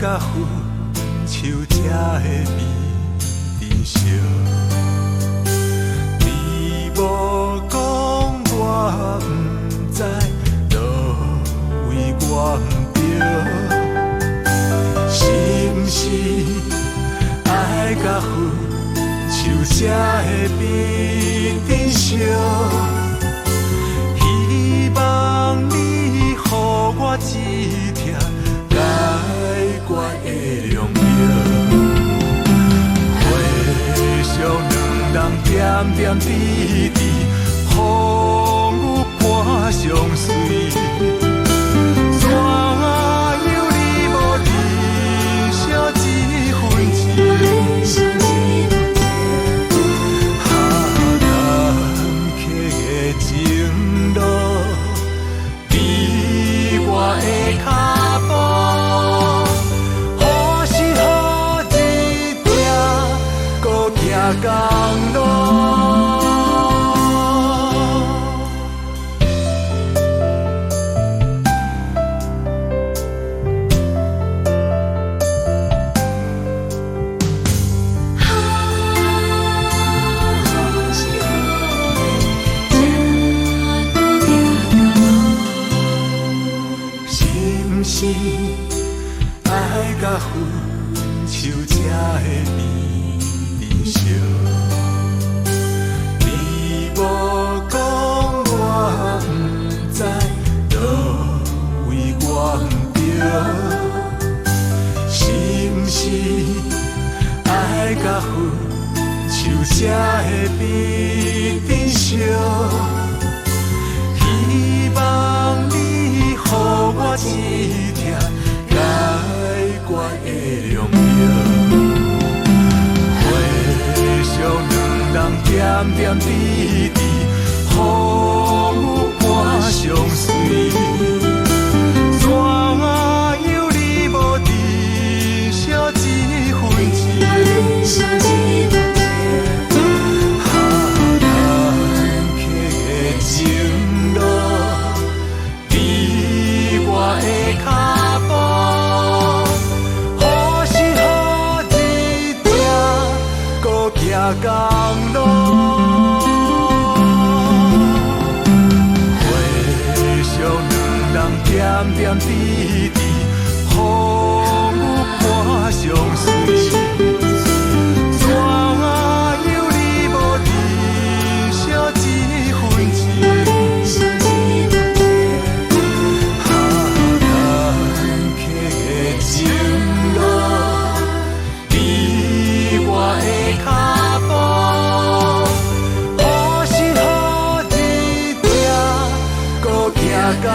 甲分手才会面珍惜，你无讲我不知，落位我不着，是不是爱甲分手才会变珍惜？希望你予我一条解决的良药，回想两人点点滴滴，予有伴相随。怎样你无珍惜这份情？下坎坷的情路，你我的脚步。行公路，是不是爱甲分手才会变？你无讲我不知，落位我不着，是不是爱甲分手才会变珍惜？希望你予我一条解决的良药。想两人点点滴滴，予有伴相随。怎样你无珍惜这份情？下坎坷的情路，你我的脚步。行公路，回想两人点点滴滴，予有伴相随。怎样你无珍惜这份情？下坎坷的情路，你我的脚。行公